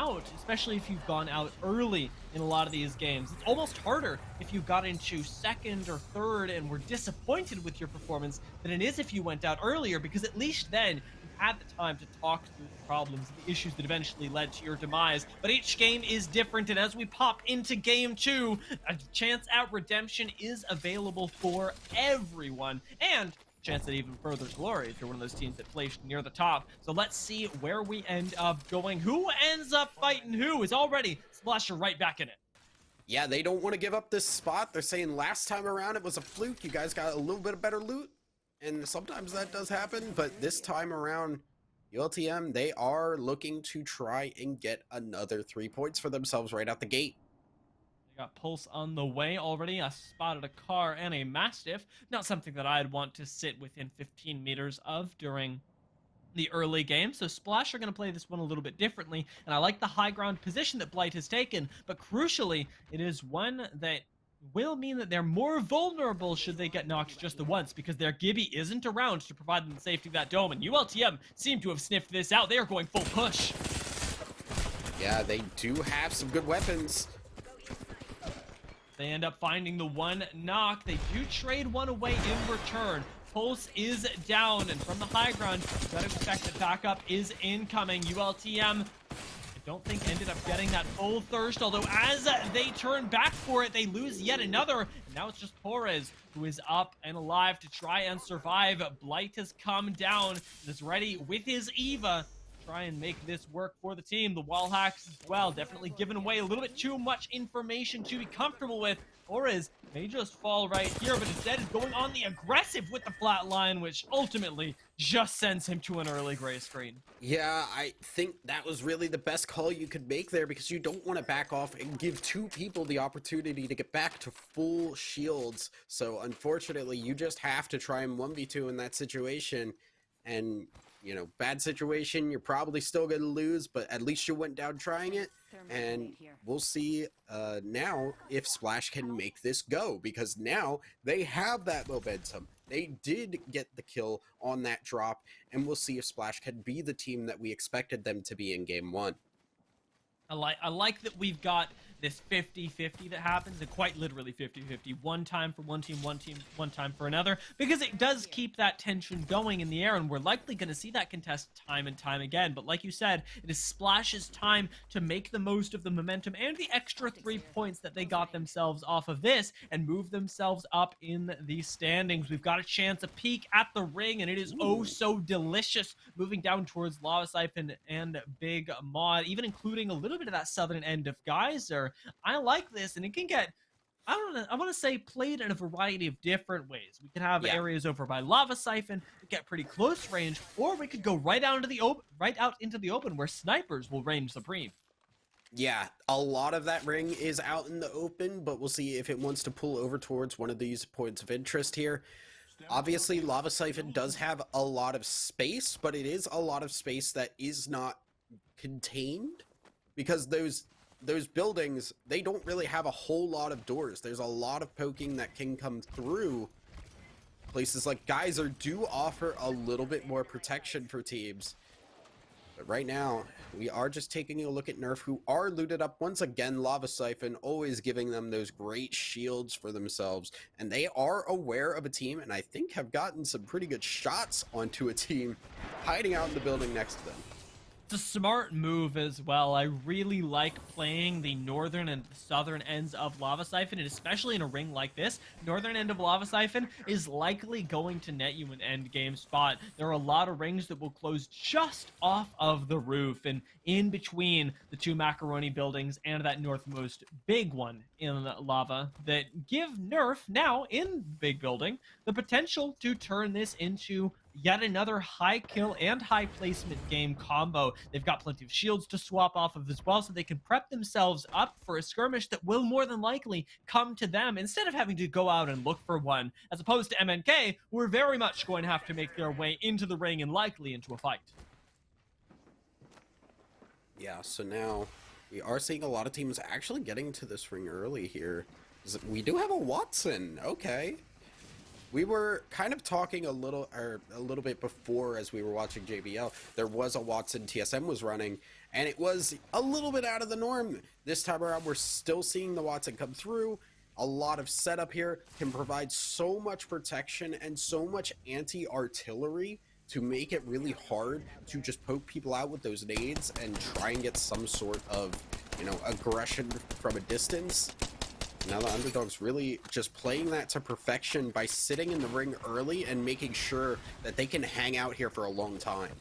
out, especially if you've gone out early in a lot of these games. It's almost harder if you got into second or third and were disappointed with your performance than it is if you went out earlier, because at least then you had the time to talk through the problems and the issues that eventually led to your demise. But each game is different, and as we pop into game 2, a chance at redemption is available for everyone, and chance at even further glory if you're one of those teams that placed near the top. So let's see where we end up going. Who ends up fighting who is already Splasher right back in it. Yeah, they don't want to give up this spot. They're saying last time around it was a fluke. You guys got a little bit of better loot, and sometimes that does happen, but this time around, ULTM, they are looking to try and get another 3 points for themselves right out the gate. Got Pulse on the way already. I spotted a car and a Mastiff. Not something that I'd want to sit within 15 meters of during the early game. So Splash are going to play this one a little bit differently. And I like the high ground position that Blight has taken. But crucially, it is one that will mean that they're more vulnerable should they get knocked just the once, because their Gibby isn't around to provide them the safety of that dome. And ULTM seem to have sniffed this out. They are going full push. Yeah, they do have some good weapons. They end up finding the one knock. They do trade one away in return. Pulse is down, and from the high ground, you gotta expect that backup is incoming. ULTM, I don't think ended up getting that full thirst, although as they turn back for it, they lose yet another. And now it's just Torres who is up and alive to try and survive. Blight has come down and is ready with his Eva. Try and make this work for the team. The wall hacks as well, definitely giving away a little bit too much information to be comfortable with. Torres may just fall right here, but instead is going on the aggressive with the flat line, which ultimately just sends him to an early gray screen. Yeah, I think that was really the best call you could make there, because you don't want to back off and give two people the opportunity to get back to full shields. So unfortunately, you just have to try and 1v2 in that situation. And you know, bad situation, you're probably still going to lose, but at least you went down trying it. And we'll see now if Splash can make this go, because now they have that momentum. They did get the kill on that drop, and we'll see if Splash can be the team that we expected them to be in game 1. I like that we've got this 50-50 that happens, and quite literally 50-50. One time for one team, one time for another, because it does keep that tension going in the air, and we're likely going to see that contest time and time again. But like you said, it is Splash's time to make the most of the momentum and the extra 3 points that they got themselves off of this and move themselves up in the standings. We've got a chance, a peek at the ring, and it is oh so delicious, moving down towards Lava Siphon and Big Mod, even including a little bit of that southern end of Geyser. I like this, and it can get, I don't know, I want to say played in a variety of different ways. We can have areas over by Lava Siphon that get pretty close range, or we could go right out into the open where snipers will reign supreme. Yeah, a lot of that ring is out in the open, but we'll see if it wants to pull over towards one of these points of interest here. Obviously, Lava Siphon does have a lot of space, but it is a lot of space that is not contained, because those buildings, they don't really have a whole lot of doors. There's a lot of poking that can come through. Places like Geyser do offer a little bit more protection for teams. But right now, we are just taking a look at Nerf, who are looted up once again. Lava Siphon always giving them those great shields for themselves. And they are aware of a team, and I think have gotten some pretty good shots onto a team hiding out in the building next to them. It's a smart move as well. I really like playing the northern and southern ends of Lava Siphon, and especially in a ring like this, northern end of Lava Siphon is likely going to net you an end game spot. There are a lot of rings that will close just off of the roof and in between the two macaroni buildings and that northmost big one in lava that give Nerf, now in big building, the potential to turn this into yet another high kill and high placement game combo. They've got plenty of shields to swap off of as well, so they can prep themselves up for a skirmish that will more than likely come to them instead of having to go out and look for one, as opposed to MNK, who are very much going to have to make their way into the ring and likely into a fight. Yeah, so now we are seeing a lot of teams actually getting to this ring early here. We do have a Watson, okay. We were kind of talking a little bit before as we were watching JBL. There was a Watson TSM was running, and it was a little bit out of the norm. This time around, we're still seeing the Watson come through. A lot of setup here can provide so much protection and so much anti-artillery to make it really hard to just poke people out with those nades and try and get some sort of, you know, aggression from a distance. Now the underdog's really just playing that to perfection by sitting in the ring early and making sure that they can hang out here for a long time.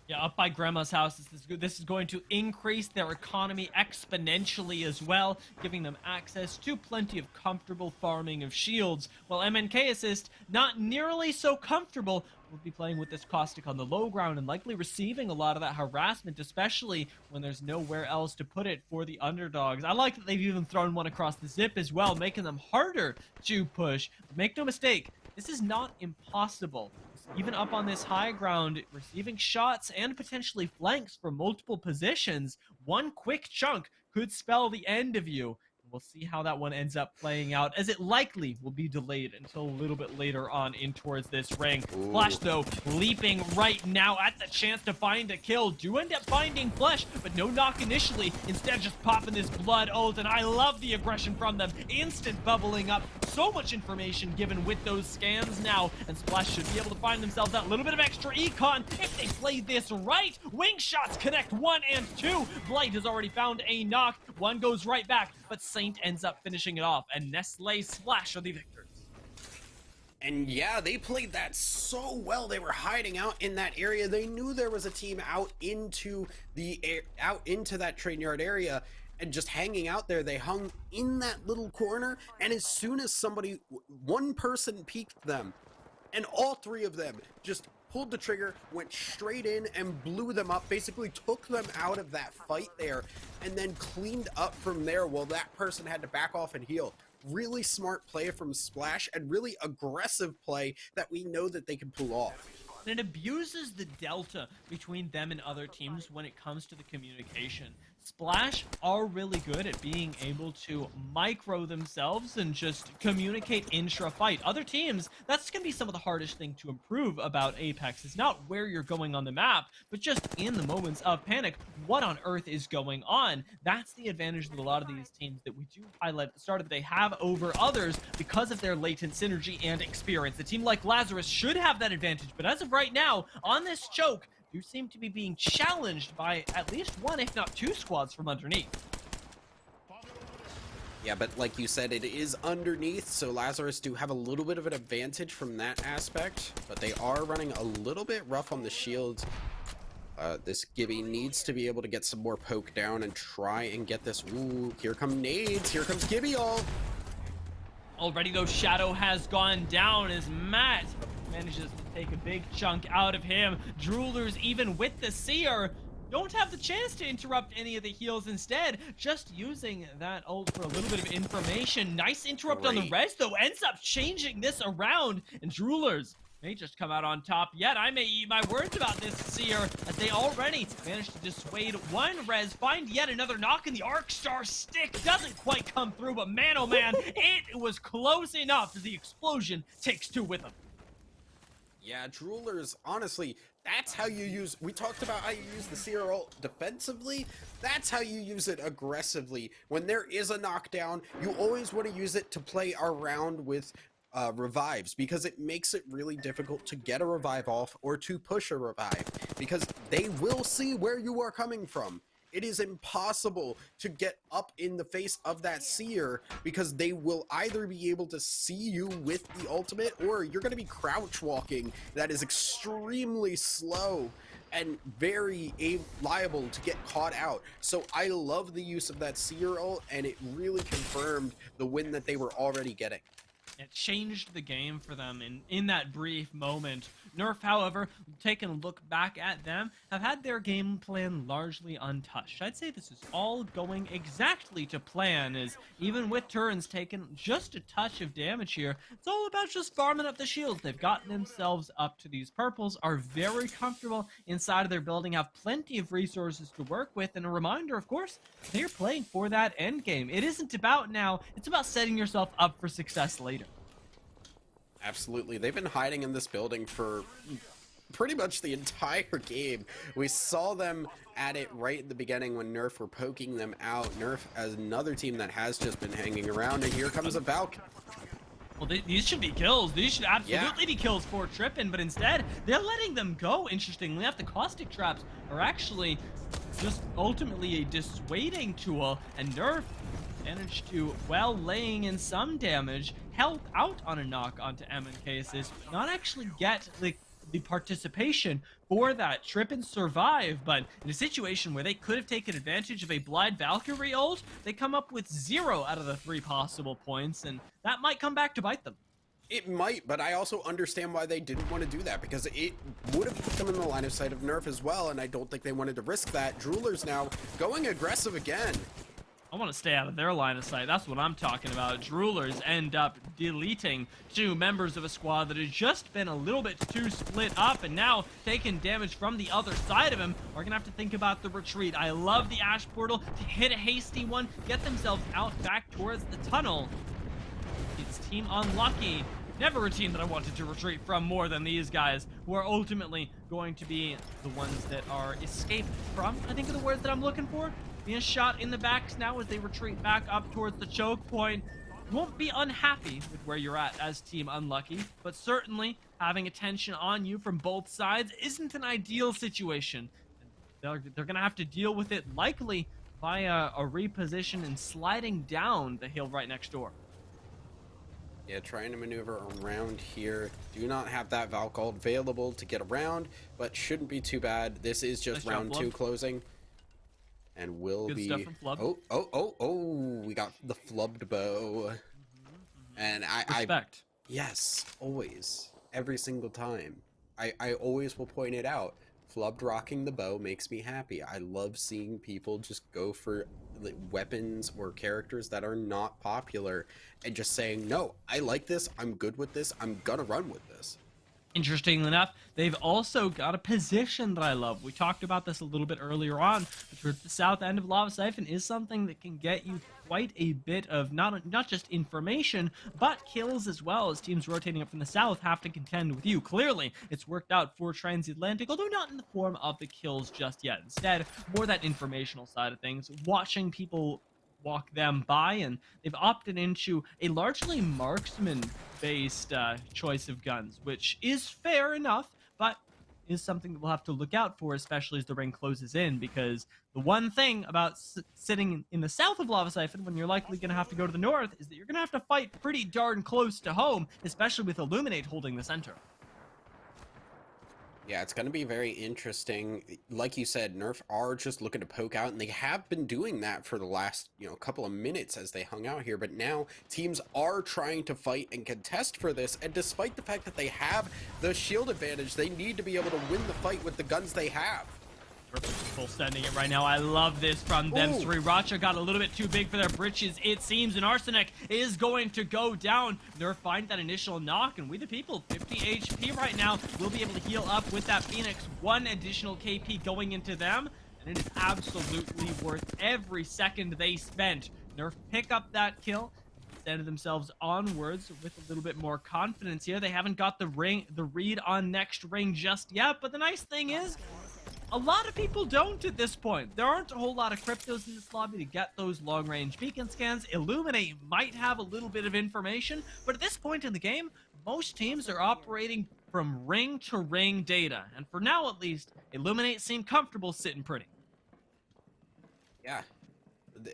Yeah, up by Grandma's house, this is going to increase their economy exponentially as well, giving them access to plenty of comfortable farming of shields, while MNK Assist, not nearly so comfortable, will be playing with this caustic on the low ground and likely receiving a lot of that harassment, especially when there's nowhere else to put it for the underdogs. I like that they've even thrown one across the zip as well, making them harder to push. But make no mistake, this is not impossible. Even up on this high ground, receiving shots and potentially flanks from multiple positions, one quick chunk could spell the end of you. We'll see how that one ends up playing out, as it likely will be delayed until a little bit later on in towards this ring. Ooh. Flash, though, leaping right now at the chance to find a kill. Do end up finding Flesh, but no knock initially. Instead, just popping this blood oath, and I love the aggression from them. Instant bubbling up. So much information given with those scans now, and Splash should be able to find themselves that little bit of extra econ if they play this right. Wing shots connect 1 and 2. Blight has already found a knock. One goes right back, but Saint ends up finishing it off, and Nestle Splash are the victors. And yeah, they played that so well. They were hiding out in that area. They knew there was a team out into that train yard area, and just hanging out there. They hung in that little corner, and as soon as one person peeked them, and all three of them just pulled the trigger, went straight in and blew them up, basically took them out of that fight there, and then cleaned up from there while that person had to back off and heal. Really smart play from Splash, and really aggressive play that we know that they can pull off. And it abuses the delta between them and other teams when it comes to the communication. Splash are really good at being able to micro themselves and just communicate intra-fight. Other teams, that's going to be some of the hardest thing to improve about Apex. It's not where you're going on the map, but just in the moments of panic, what on earth is going on? That's the advantage that a lot of these teams that we do highlight at the start of the day have over others because of their latent synergy and experience. A team like Lazarus should have that advantage, but as of right now, on this choke, you seem to be being challenged by at least one, if not two squads from underneath. Yeah, but like you said, it is underneath, so Lazarus do have a little bit of an advantage from that aspect, but they are running a little bit rough on the shields. This Gibby needs to be able to get some more poke down and try and get this. Ooh, here come nades, here comes Gibby all. Already though, Shadow has gone down as Matt manages to take a big chunk out of him. Droolers, even with the Seer, don't have the chance to interrupt any of the heals. Instead, just using that ult for a little bit of information. Nice interrupt on the res, though, ends up changing this around, and Droolers may just come out on top yet. I may eat my words about this Seer, as they already managed to dissuade one res, find yet another knock, and the Arc Star stick doesn't quite come through, but man, oh man, it was close enough as the explosion takes two with him. Yeah, Droolers, honestly, that's how you use, we talked about how you use the Seer ult defensively, that's how you use it aggressively. When there is a knockdown, you always want to use it to play around with revives, because it makes it really difficult to get a revive off or to push a revive, because they will see where you are coming from. It is impossible to get up in the face of that Seer, because they will either be able to see you with the ultimate, or you're going to be crouch walking. That is extremely slow and very liable to get caught out. So I love the use of that Seer ult, and it really confirmed the win that they were already getting. It changed the game for them in that brief moment. Nerf, however, taking a look back at them, have had their game plan largely untouched. I'd say this is all going exactly to plan, as even with turns taking just a touch of damage here, it's all about just farming up the shields. They've gotten themselves up to these purples, are very comfortable inside of their building, have plenty of resources to work with, and a reminder, of course, they're playing for that end game. It isn't about now, it's about setting yourself up for success later. Absolutely. They've been hiding in this building for pretty much the entire game. We saw them at it right at the beginning when Nerf were poking them out. Nerf as another team that has just been hanging around, and here comes a Valk. Well, these should be kills. These should absolutely be kills for Trippin, but instead, they're letting them go, interestingly enough. The caustic traps are actually just ultimately a dissuading tool, and Nerf managed to, while laying in some damage, help out on a knock onto M&K's, not actually get the participation for that. Trippin survive, but in a situation where they could have taken advantage of a Blind Valkyrie ult, they come up with 0 out of the 3 possible points, and that might come back to bite them. It might, but I also understand why they didn't want to do that, because it would have put them in the line of sight of Nerf as well, and I don't think they wanted to risk that. Drooler's now going aggressive again. I want to stay out of their line of sight. That's what I'm talking about. Droolers end up deleting 2 members of a squad that had just been a little bit too split up, and now taking damage from the other side of him. We're gonna have to think about the retreat. I love the Ash Portal to hit a hasty one, get themselves out back towards the tunnel. It's Team Unlucky. Never a team that I wanted to retreat from more than these guys, who are ultimately going to be the ones that are escaped from, I think are the words that I'm looking for. Being shot in the backs now as they retreat back up towards the choke point. You won't be unhappy with where you're at as Team Unlucky, but certainly having attention on you from both sides isn't an ideal situation. They're going to have to deal with it likely via a reposition and sliding down the hill right next door. Yeah, trying to maneuver around here. Do not have that Valk ult available to get around, but shouldn't be too bad. This is just Nice job, round 2 closing. And will Good be stuff from Flub. oh, we got the flubbed bow. And Respect. Yes, always, every single time. I always will point it out. Flubbed rocking the bow makes me happy. I love seeing people just go for weapons or characters that are not popular and just saying, no, I like this, I'm good with this, I'm gonna run with this. Interestingly enough, they've also got a position that I love. We talked about this a little bit earlier on, but towards the south end of Lava Siphon is something that can get you quite a bit of not just information, but kills as well, as teams rotating up from the south have to contend with you. Clearly, it's worked out for Transatlantic, although not in the form of the kills just yet. Instead, more that informational side of things, watching people walk them by, and they've opted into a largely marksman-based choice of guns, which is fair enough, but is something that we'll have to look out for, especially as the ring closes in, because the one thing about sitting in the south of Lava Siphon, when you're likely going to have to go to the north, is that you're going to have to fight pretty darn close to home, especially with Illuminate holding the center. Yeah, it's going to be very interesting. Like you said, Nerf are just looking to poke out, and they have been doing that for the last, couple of minutes as they hung out here. But now teams are trying to fight and contest for this, and despite the fact that they have the shield advantage, they need to be able to win the fight with the guns they have. Full sending it right now. I love this from them. Sriracha got a little bit too big for their britches, it seems, and Arsenic is going to go down. Nerf find that initial knock, and We the People, 50 HP right now, will be able to heal up with that Phoenix. 1 additional KP going into them, and it is absolutely worth every second they spent. Nerf pick up that kill, extended themselves onwards with a little bit more confidence here. They haven't got the read on next ring just yet, but the nice thing is, a lot of people don't at this point. There aren't a whole lot of cryptos in this lobby to get those long-range beacon scans. Illuminate might have a little bit of information, but at this point in the game, most teams are operating from ring-to-ring data. And for now, at least, Illuminate seem comfortable sitting pretty. Yeah.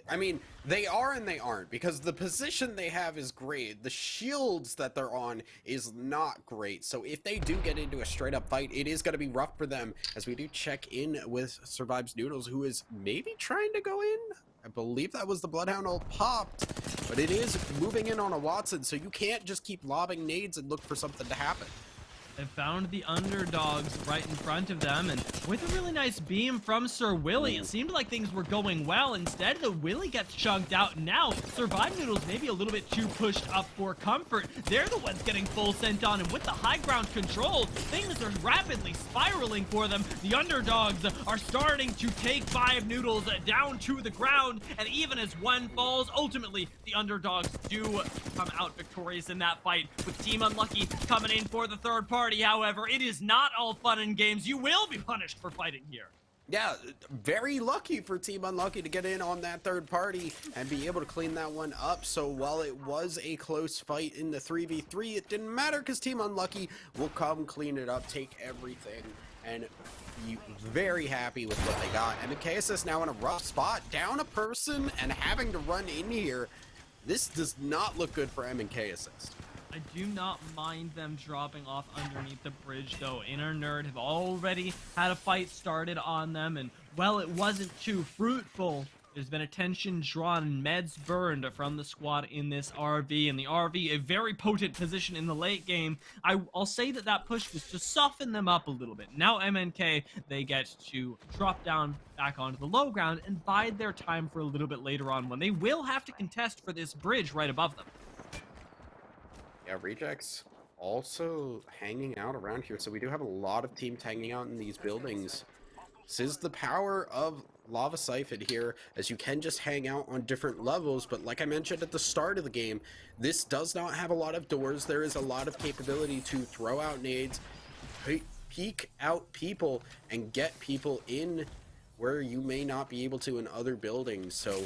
I mean, they are and they aren't, because the position they have is great. The shields that they're on is not great. So if they do get into a straight up fight, it is going to be rough for them, as we do check in with Survives Noodles, who is maybe trying to go in. I believe that was the Bloodhound ult popped, but it is moving in on a Watson, so you can't just keep lobbing nades and look for something to happen. They found the underdogs right in front of them, and with a really nice beam from Sir Willy, it seemed like things were going well. Instead, the Willy gets chunked out. Now, Survive Noodles maybe a little bit too pushed up for comfort. They're the ones getting full sent on, and with the high ground control, things are rapidly spiraling for them. The underdogs are starting to take 5 Noodles down to the ground, and even as one falls, ultimately, the underdogs do come out victorious in that fight, with Team Unlucky coming in for the third party. party, however, it is not all fun and games. You will be punished for fighting here. Yeah, very lucky for Team Unlucky to get in on that third party and be able to clean that one up. So while it was a close fight in the 3v3, it didn't matter because Team Unlucky will come clean it up, take everything, and be very happy with what they got. And KSS now in a rough spot, down a person and having to run in here. This does not look good for M&K Assist. I do not mind them dropping off underneath the bridge, though. Inner Nerd have already had a fight started on them, and, well, it wasn't too fruitful. There's been attention drawn and meds burned from the squad in this RV, and the RV, a very potent position in the late game. I'll say that push was to soften them up a little bit. Now MNK, they get to drop down back onto the low ground and bide their time for a little bit later on when they will have to contest for this bridge right above them. Yeah, Rejects also hanging out around here, so we do have a lot of teams hanging out in these buildings. This is the power of Lava Siphon here, as you can just hang out on different levels, but like I mentioned at the start of the game, this does not have a lot of doors. There is a lot of capability to throw out nades, peek out people, and get people in where you may not be able to in other buildings. So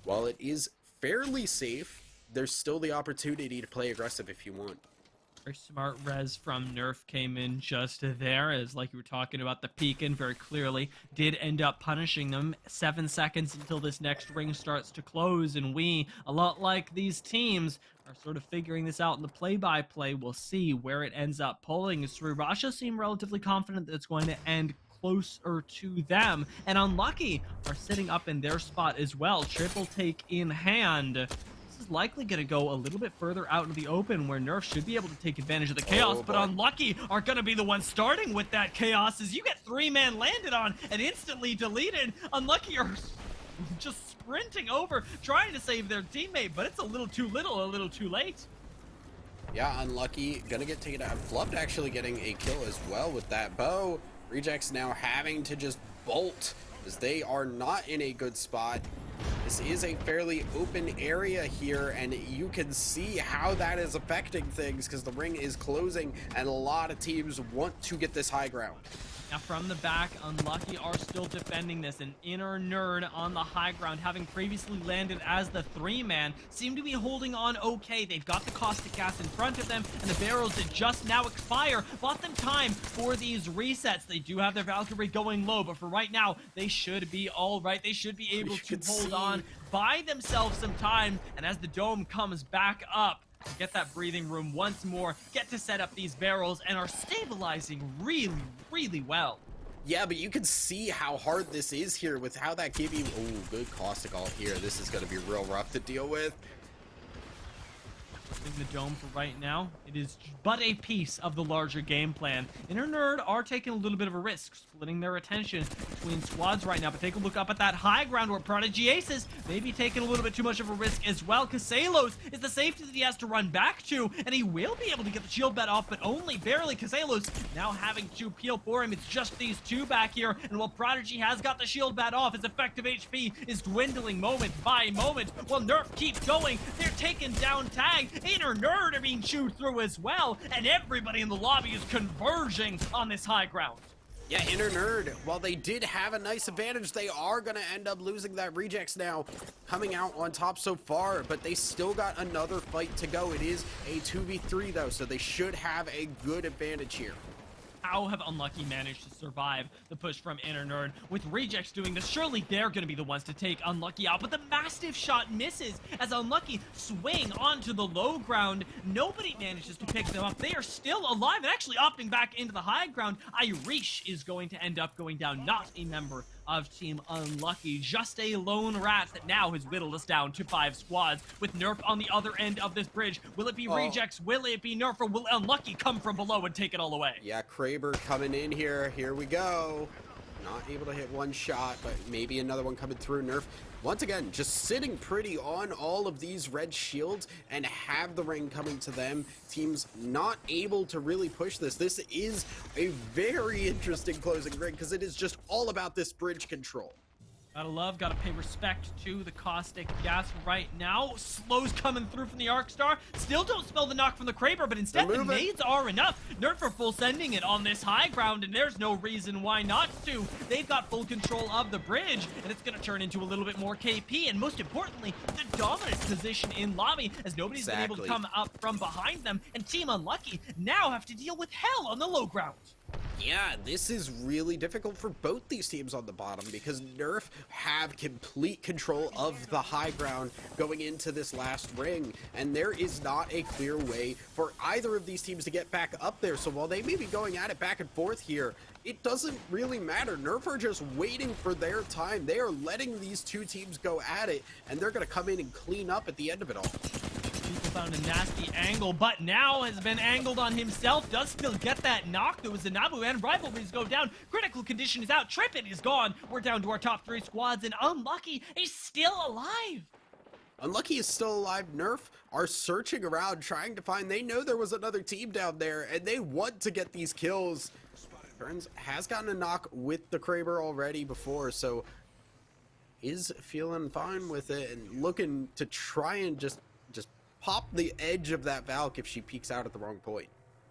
while it is fairly safe, there's still the opportunity to play aggressive if you want. Very smart res from Nerf came in just there, as like you were talking about the peek-in very clearly, did end up punishing them. 7 seconds until this next ring starts to close, and we, a lot like these teams, are sort of figuring this out in the play-by-play. We'll see where it ends up pulling. Srirasha seem relatively confident that it's going to end closer to them, and Unlucky are sitting up in their spot as well. Triple take in hand. Is likely going to go a little bit further out into the open where Nerf should be able to take advantage of the chaos, but Unlucky are going to be the ones starting with that chaos as you get 3-man landed on and instantly deleted. Unlucky are just sprinting over trying to save their teammate, but it's a little too little, a little too late. Yeah, Unlucky gonna get taken out. Flubbed actually getting a kill as well with that bow. Rejects now having to just bolt as they are not in a good spot. This is a fairly open area here, and you can see how that is affecting things because the ring is closing and a lot of teams want to get this high ground. Now from the back, Unlucky are still defending this. An Inner Nerd on the high ground, having previously landed as the 3-man, seem to be holding on okay. They've got the caustic gas in front of them, and the barrels that just now expire bought them time for these resets. They do have their Valkyrie going low, but for right now, they should be all right. They should be able to hold on, buy themselves some time, and as the dome comes back up, get that breathing room once more, get to set up these barrels, and are stabilizing really, really well. Yeah, but you can see how hard this is here with how that gave you... Oh, good caustic ult here. This is going to be real rough to deal with. In the dome for right now, it is but a piece of the larger game plan. Inner Nerd are taking a little bit of a risk, splitting their attention between squads right now, but take a look up at that high ground where Prodigy Aces may be taking a little bit too much of a risk as well. Caselos is the safety that he has to run back to, and he will be able to get the shield bat off, but only barely. Caselos now having to peel for him. It's just these two back here, and while Prodigy has got the shield bat off, his effective HP is dwindling moment by moment. While Nerf keeps going, they're taking down Tag. Inner Nerd are being chewed through as well, and everybody in the lobby is converging on this high ground. Yeah, Inner Nerd, while they did have a nice advantage, they are going to end up losing that. Rejects now coming out on top so far, but they still got another fight to go. It is a 2v3 though, so they should have a good advantage here. How have Unlucky managed to survive the push from Inner Nerd? With Rejects doing this, surely they're going to be the ones to take Unlucky out, but the Mastiff shot misses as Unlucky swing onto the low ground. Nobody manages to pick them up. They are still alive and actually opting back into the high ground. Irish is going to end up going down, not a member of Team Unlucky, just a lone rat that now has whittled us down to 5 squads with Nerf on the other end of this bridge. Will it be Rejects? Will it be Nerf? Or will Unlucky come from below and take it all away? Yeah, Kraber coming in here. Here we go. Not able to hit one shot, but maybe another one coming through. Nerf, once again, just sitting pretty on all of these red shields and have the ring coming to them. Teams not able to really push this. This is a very interesting closing ring because it is just all about this bridge control. Gotta love, gotta pay respect to the caustic gas right now. Slow's coming through from the Arcstar. Still don't smell the knock from the Kraber, but instead the nades are enough. Nerf are full sending it on this high ground, and there's no reason why not to. They've got full control of the bridge, and it's gonna turn into a little bit more KP, and most importantly, the dominant position in lobby, as nobody's been able to come up from behind them, and Team Unlucky now have to deal with hell on the low ground. Yeah, this is really difficult for both these teams on the bottom because Nerf have complete control of the high ground going into this last ring, and there is not a clear way for either of these teams to get back up there. So while they may be going at it back and forth here, it doesn't really matter. Nerf are just waiting for their time. They are letting these two teams go at it, and they're going to come in and clean up at the end of it all. People found a nasty angle, but now has been angled on himself. Does still get that knock. There was a Nabu, and rivalries go down. Critical condition is out. Trippin is gone. We're down to our top 3 squads, and Unlucky is still alive. Unlucky is still alive. Nerf are searching around, trying to find. They know there was another team down there, and they want to get these kills. Burns has gotten a knock with the Kraber already before, so is feeling fine with it and looking to try and just pop the edge of that Valk if she peeks out at the wrong point.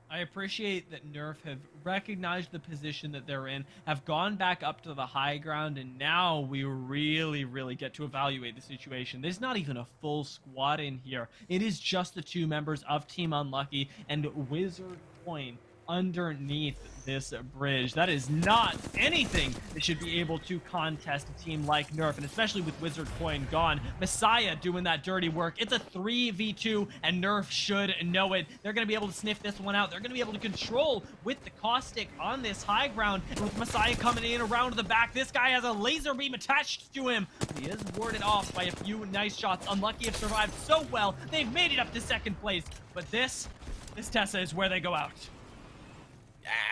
I appreciate that Nerf have recognized the position that they're in, have gone back up to the high ground, and now we really get to evaluate the situation. There's not even a full squad in here. It is just the 2 members of Team Unlucky and Wizard Coin underneath this bridge. That is not anything that should be able to contest a team like Nerf, and especially with Wizard Coin gone. Messiah doing that dirty work. It's a 3v2, and Nerf should know it. They're going to be able to sniff this one out. They're going to be able to control with the caustic on this high ground, and with Messiah coming in around the back, this guy has a laser beam attached to him. He is warded off by a few nice shots. Unlucky have survived so well. They've made it up to 2nd place, but this Tessa is where they go out.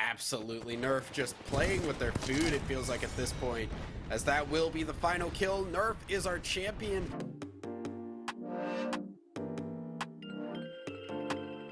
Absolutely. Nerf just playing with their food, it feels like, at this point, as that will be the final kill. Nerf is our champion.